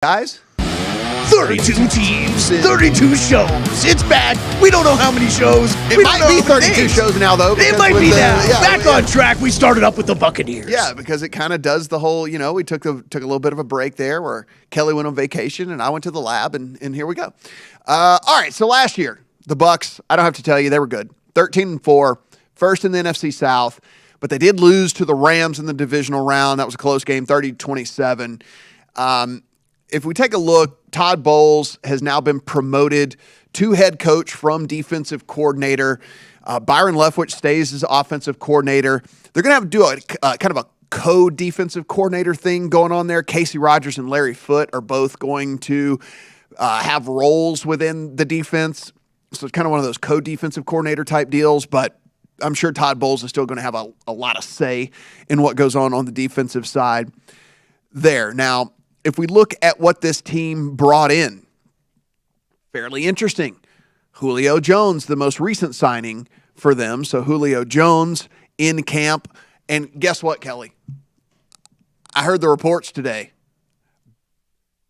Guys? 32 teams, 32 shows. It's bad. We don't know how many shows. It might be 32 shows now, though. It might be now. Back on track, we started up with the Buccaneers. Yeah, because it kind of does the whole, we took a little bit of a break there where Kelley went on vacation and I went to the lab, and here we go. All right, so last year, the Bucs, I don't have to tell you, they were good. 13-4, first in the NFC South, but they did lose to the Rams in the divisional round. That was a close game, 30-27. If we take a look, Todd Bowles has now been promoted to head coach from defensive coordinator. Byron Leftwich stays as offensive coordinator. They're going to have to do a kind of a co-defensive coordinator thing going on there. Casey Rogers and Larry Foote are both going to have roles within the defense. So it's kind of one of those co-defensive coordinator type deals, but I'm sure Todd Bowles is still going to have a lot of say in what goes on the defensive side there. Now, if we look at what this team brought in, fairly interesting. Julio Jones, the most recent signing for them. So Julio Jones in camp. And guess what, Kelley? I heard the reports today.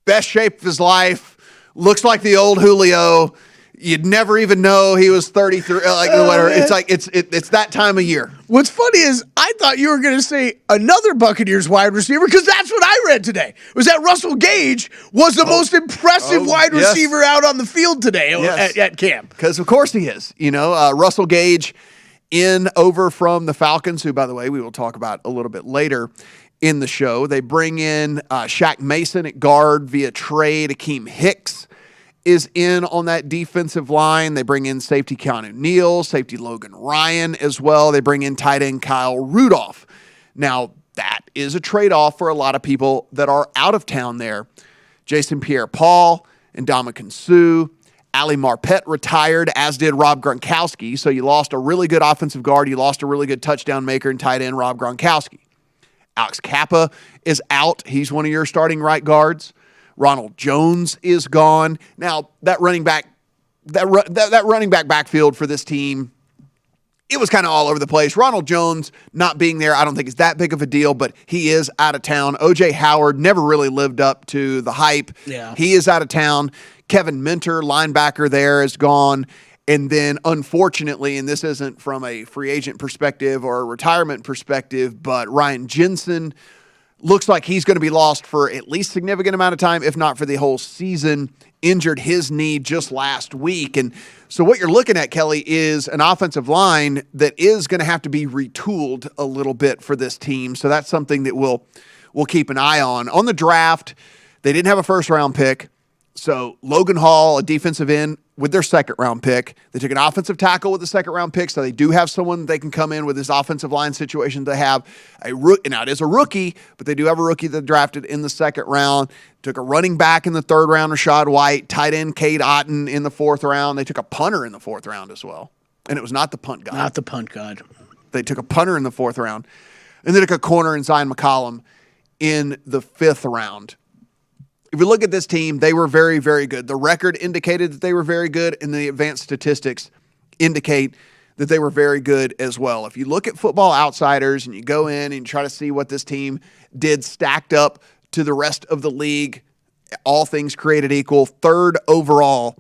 Best shape of his life. Looks like the old Julio. You'd never even know he was 33. Whatever. It's like it's that time of year. What's funny is I thought you were going to say another Buccaneers wide receiver because that's what I read today. Was that Russell Gage was the most impressive wide receiver out on the field today at camp? Because of course he is. Russell Gage over from the Falcons, who, by the way, we will talk about a little bit later in the show. They bring in Shaq Mason at guard via trade. Akeem Hicks is in on that defensive line. They bring in safety Keanu Neal, safety Logan Ryan as well. They bring in tight end Kyle Rudolph. Now, that is a trade-off for a lot of people that are out of town there. Jason Pierre-Paul and Ndamukong Suh. Ali Marpet retired, as did Rob Gronkowski. So you lost a really good offensive guard. You lost a really good touchdown maker and tight end Rob Gronkowski. Alex Kappa is out. He's one of your starting right guards. Ronald Jones is gone. Now, that running back backfield for this team, it was kind of all over the place. Ronald Jones not being there, I don't think is that big of a deal, but he is out of town. O.J. Howard never really lived up to the hype. Yeah. He is out of town. Kevin Minter, linebacker there, is gone. And then, unfortunately, and this isn't from a free agent perspective or a retirement perspective, but Ryan Jensen looks like he's going to be lost for at least a significant amount of time, if not for the whole season. Injured his knee just last week. And so what you're looking at, Kelley, is an offensive line that is going to have to be retooled a little bit for this team. So that's something that we'll keep an eye on. On the draft, they didn't have a first-round pick. So Logan Hall, a defensive end, with their second-round pick. They took an offensive tackle with the second-round pick, so they do have someone they can come in with this offensive line situation. They have now it is a rookie, but they do have a rookie that drafted in the second round. Took a running back in the third round, Rashad White. Tight end, Cade Otton in the fourth round. They took a punter in the fourth round as well. And it was not the punt god. Not the punt god. They took a punter in the fourth round. And they took a corner in Zion McCollum in the fifth round. If we look at this team, they were very, very good. The record indicated that they were very good, and the advanced statistics indicate that they were very good as well. If you look at Football Outsiders and you go in and you try to see what this team did stacked up to the rest of the league, all things created equal, third overall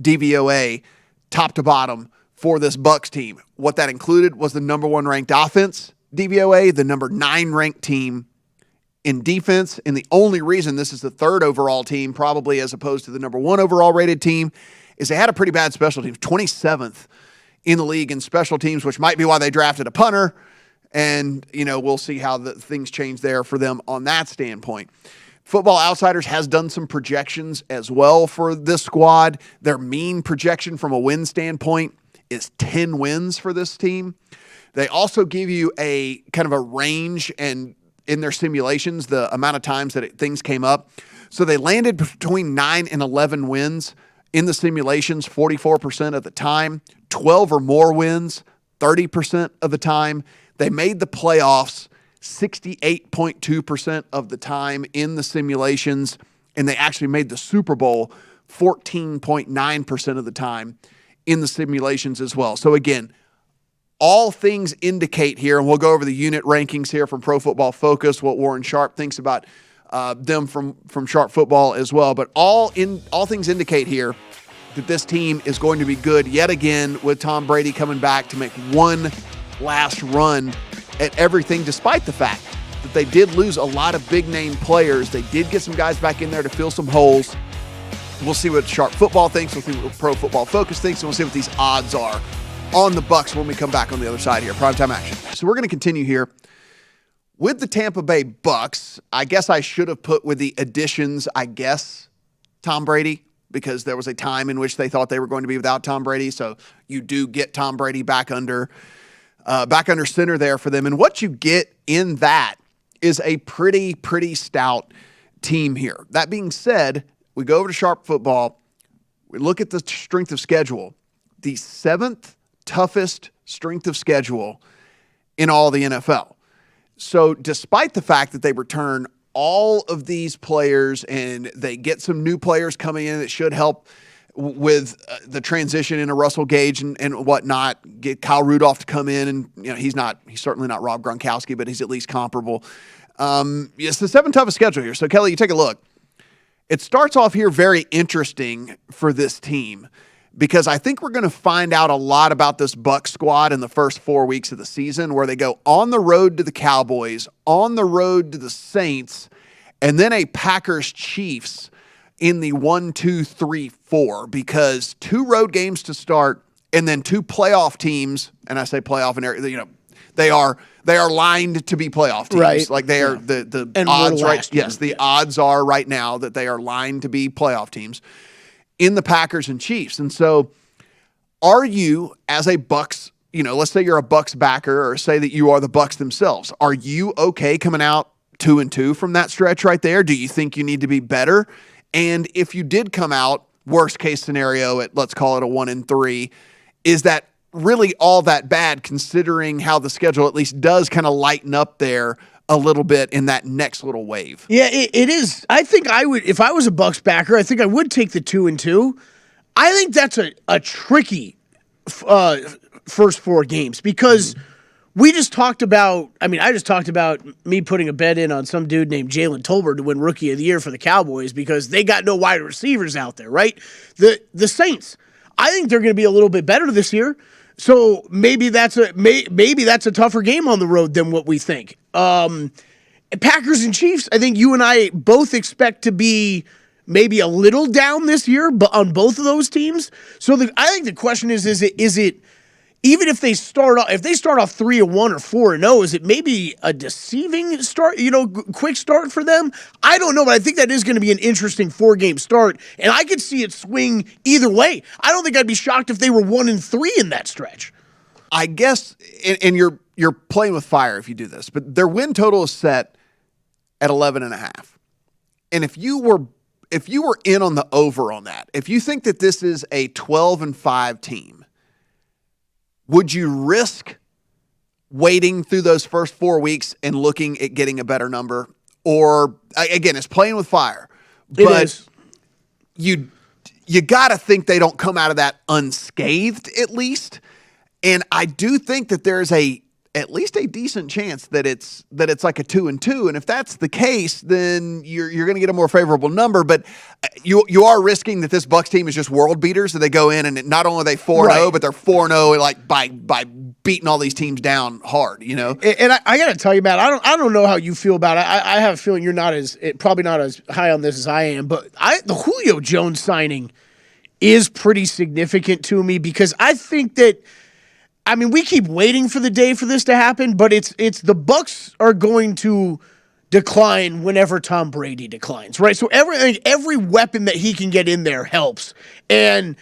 DVOA, top to bottom for this Bucs team. What that included was the number 1 ranked offense DVOA, the number 9 ranked team in defense, and the only reason this is the third overall team, probably as opposed to the number 1 overall rated team, is they had a pretty bad special teams, 27th in the league in special teams, which might be why they drafted a punter, and we'll see how the things change there for them on that standpoint. Football Outsiders has done some projections as well for this squad. Their mean projection from a win standpoint is 10 wins for this team. They also give you a kind of a range and in their simulations, the amount of times that things came up. So they landed between 9 and 11 wins in the simulations 44% of the time, 12 or more wins 30% of the time. They made the playoffs 68.2% of the time in the simulations, and they actually made the Super Bowl 14.9% of the time in the simulations as well. So again, all things indicate here, and we'll go over the unit rankings here from Pro Football Focus, what Warren Sharp thinks about them from Sharp Football as well. But all things indicate here that this team is going to be good yet again with Tom Brady coming back to make one last run at everything, despite the fact that they did lose a lot of big-name players. They did get some guys back in there to fill some holes. We'll see what Sharp Football thinks. We'll see what Pro Football Focus thinks, and we'll see what these odds are on the Bucs when we come back on the other side here. Primetime action. So we're going to continue here with the Tampa Bay Bucs. I guess I should have put with the additions, Tom Brady, because there was a time in which they thought they were going to be without Tom Brady. So you do get Tom Brady back under center there for them. And what you get in that is a pretty stout team here. That being said, we go over to Sharp Football. We look at the strength of schedule. The 7th toughest strength of schedule in all the NFL. So despite the fact that they return all of these players and they get some new players coming in that should help with the transition into Russell Gage and whatnot, get Kyle Rudolph to come in, and he's certainly not Rob Gronkowski, but he's at least comparable. It's the 7th toughest schedule here. So Kelley, you take a look. It starts off here very interesting for this team because I think we're going to find out a lot about this Bucs squad in the first 4 weeks of the season, where they go on the road to the Cowboys, on the road to the Saints, and then a Packers-Chiefs in the 1, 2, 3, 4, because 2 road games to start and then 2 playoff teams, and I say playoff in area, they are lined to be playoff teams. Right. Like they are the odds right. Yes, the odds are right now that they are lined to be playoff teams in the Packers and Chiefs. And so are you, as a Bucs, let's say you're a Bucs backer, or say that you are the Bucs themselves, are you okay coming out 2-2 from that stretch right there? Do you think you need to be better? And if you did come out worst case scenario at, let's call it a 1-3, is that really all that bad, considering how the schedule at least does kind of lighten up there a little bit in that next little wave? Yeah, it is. I think I would, if I was a Bucs backer, I think I would take the 2-2. I think that's a tricky first 4 games because we just talked about, I just talked about me putting a bet in on some dude named Jalen Tolbert to win Rookie of the Year for the Cowboys because they got no wide receivers out there, right? The Saints, I think they're going to be a little bit better this year. So maybe that's a tougher game on the road than what we think. Packers and Chiefs, I think you and I both expect to be maybe a little down this year, but on both of those teams. So I think the question is it even if they start off 3-1 or 4-0, is it maybe a deceiving start, quick start for them? I don't know, but I think that is going to be an interesting 4-game start, and I could see it swing either way. I don't think I'd be shocked if they were 1-3 in that stretch. I guess, and you're playing with fire if you do this, but their win total is set at 11.5. And if you were in on the over on that, if you think that this is a 12-5 team, would you risk waiting through those first 4 weeks and looking at getting a better number? Or, again, it's playing with fire. But you got to think they don't come out of that unscathed, at least. And I do think that there's at least a decent chance that it's like a 2-2. And if that's the case, then you're going to get a more favorable number. But you are risking that this Bucs team is just world beaters. So they go in and not only are they 4-0, but they're 4-0 like by beating all these teams down hard, And I got to tell you, Matt, I don't know how you feel about it. I have a feeling you're probably not as high on this as I am. But the Julio Jones signing is pretty significant to me because I think that, we keep waiting for the day for this to happen, but it's the Bucs are going to decline whenever Tom Brady declines, right? So every weapon that he can get in there helps. And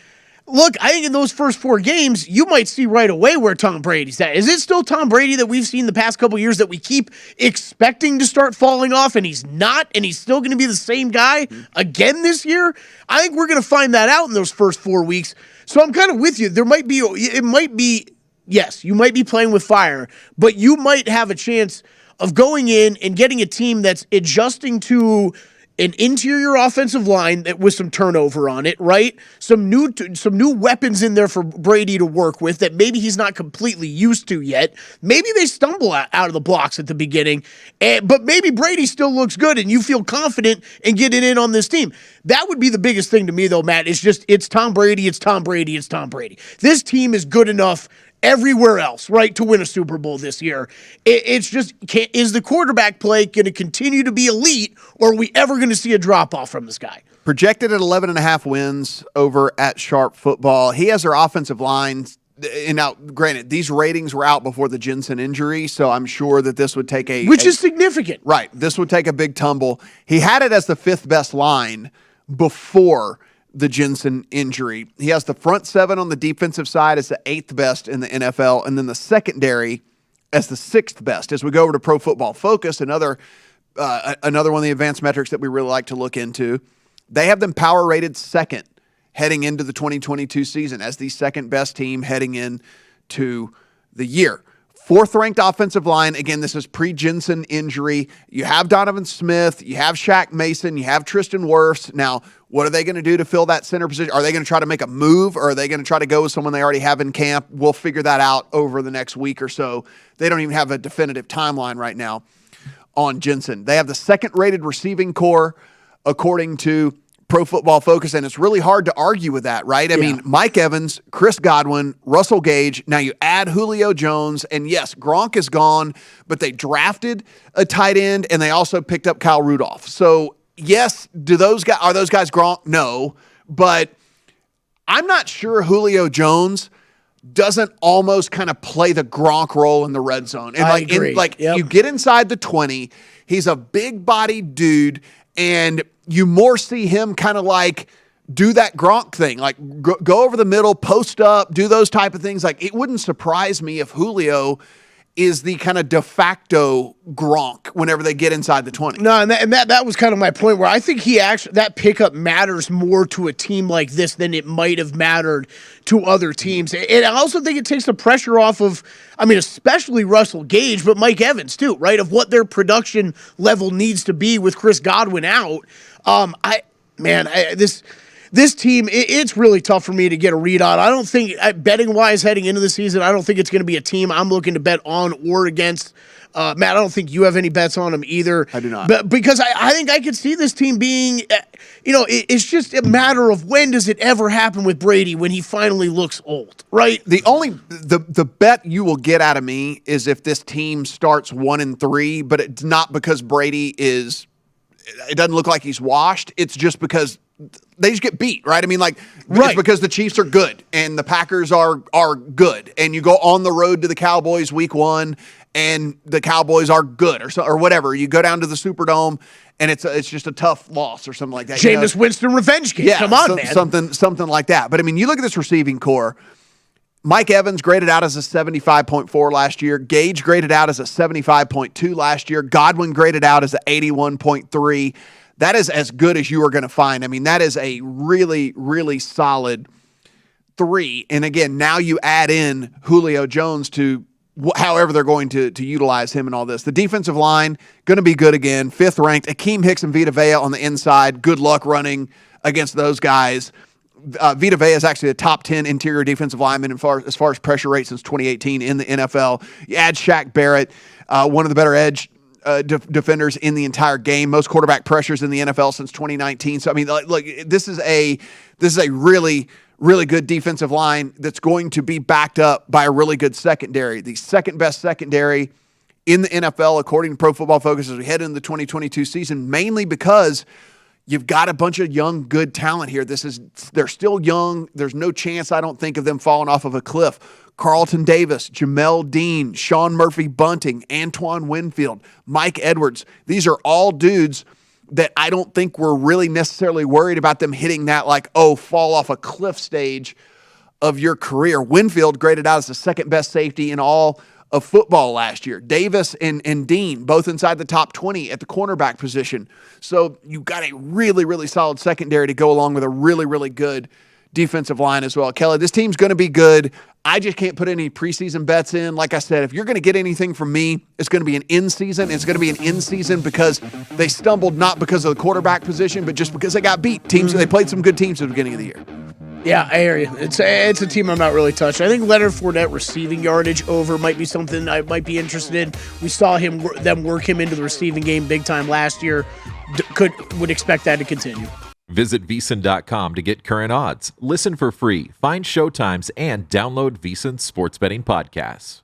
look, I think in those first 4 games, you might see right away where Tom Brady's at. Is it still Tom Brady that we've seen the past couple years that we keep expecting to start falling off, and he's not, and he's still going to be the same guy again this year? I think we're going to find that out in those first 4 weeks. So I'm kind of with you. Yes, you might be playing with fire, but you might have a chance of going in and getting a team that's adjusting to an interior offensive line that with some turnover on it, right? Some new weapons in there for Brady to work with that maybe he's not completely used to yet. Maybe they stumble out of the blocks at the beginning, but maybe Brady still looks good and you feel confident in getting in on this team. That would be the biggest thing to me, though, Matt. It's Tom Brady, it's Tom Brady, it's Tom Brady. This team is good enough everywhere else, right, to win a Super Bowl this year. It's just, is the quarterback play going to continue to be elite, or are we ever going to see a drop-off from this guy? Projected at 11.5 wins over at Sharp Football. He has their offensive lines. And now, granted, these ratings were out before the Jensen injury, so I'm sure that this would take Which is significant. Right. This would take a big tumble. He had it as the 5th best line before the Jensen injury. He has the front 7 on the defensive side as the 8th best in the NFL, and then the secondary as the 6th best. As we go over to Pro Football Focus, another one of the advanced metrics that we really like to look into, they have them power rated 2nd heading into the 2022 season as the 2nd best team heading into the year. 4th ranked offensive line. Again, this is pre-Jensen injury. You have Donovan Smith. You have Shaq Mason. You have Tristan Wirfs. Now, what are they going to do to fill that center position? Are they going to try to make a move, or are they going to try to go with someone they already have in camp? We'll figure that out over the next week or so. They don't even have a definitive timeline right now on Jensen. They have the 2nd rated receiving core according to Pro Football Focus, and it's really hard to argue with that, right? I mean, Mike Evans, Chris Godwin, Russell Gage, now you add Julio Jones, and yes, Gronk is gone, but they drafted a tight end, and they also picked up Kyle Rudolph. So, yes, are those guys Gronk? No, but I'm not sure Julio Jones doesn't almost kind of play the Gronk role in the red zone. And I agree. You get inside the 20, he's a big-bodied dude, and you more see him kind of like do that Gronk thing, like go over the middle, post up, do those type of things. Like, it wouldn't surprise me if Julio is the kind of de facto Gronk whenever they get inside the 20. No, and that was kind of my point, where I think that pickup matters more to a team like this than it might have mattered to other teams. And I also think it takes the pressure off of, I mean, especially Russell Gage, but Mike Evans too, right? Of what their production level needs to be with Chris Godwin out. This team, it's really tough for me to get a read on. I don't think, betting-wise heading into the season, I don't think it's going to be a team I'm looking to bet on or against. Matt, I don't think you have any bets on them either. I do not. But because I think I could see this team being, it's just a matter of when does it ever happen with Brady when he finally looks old, right? The bet you will get out of me is if this team starts 1-3, but it's not because Brady it doesn't look like he's washed. It's just because they just get beat, right? I mean, it's because the Chiefs are good and the Packers are good, and you go on the road to the Cowboys week 1 and the Cowboys are good or whatever. You go down to the Superdome and it's just a tough loss or something like that. Jameis Winston revenge game. Yeah, come on, man. Something like that. But I mean, you look at this receiving core. Mike Evans graded out as a 75.4 last year. Gage graded out as a 75.2 last year. Godwin graded out as an 81.3. That is as good as you are going to find. I mean, that is a really, really solid 3. And again, now you add in Julio Jones to however they're going to utilize him and all this. The defensive line, going to be good again. 5th ranked. Akeem Hicks and Vita Vea on the inside. Good luck running against those guys. Vita Vea is actually the top 10 interior defensive lineman as far as pressure rate since 2018 in the NFL. You add Shaq Barrett, one of the better edge defenders in the entire game, most quarterback pressures in the NFL since 2019. So I mean, look, this is a really, really good defensive line that's going to be backed up by a really good secondary. The 2nd best secondary in the NFL, according to Pro Football Focus, as we head into the 2022 season, mainly because you've got a bunch of young, good talent here. They're still young. There's no chance, I don't think, of them falling off of a cliff. Carlton Davis, Jamel Dean, Sean Murphy-Bunting, Antoine Winfield, Mike Edwards. These are all dudes that I don't think we're really necessarily worried about them hitting that fall off a cliff stage of your career. Winfield graded out as the 2nd best safety in all of football last year. Davis and Dean, both inside the top 20 at the cornerback position. So you've got a really, really solid secondary to go along with a really, really good defensive line as well. Kelley, this team's going to be good. I just can't put any preseason bets in. Like I said, if you're going to get anything from me, it's going to be an in-season. It's going to be an in-season because they stumbled not because of the quarterback position, but just because they got beat. They played some good teams at the beginning of the year. Yeah, I hear you. It's a team I'm not really touched. I think Leonard Fournette receiving yardage over might be something I might be interested in. We saw them work him into the receiving game big time last year. Would expect that to continue. Visit VSiN.com to get current odds. Listen for free, find showtimes, and download VSiN sports betting podcasts.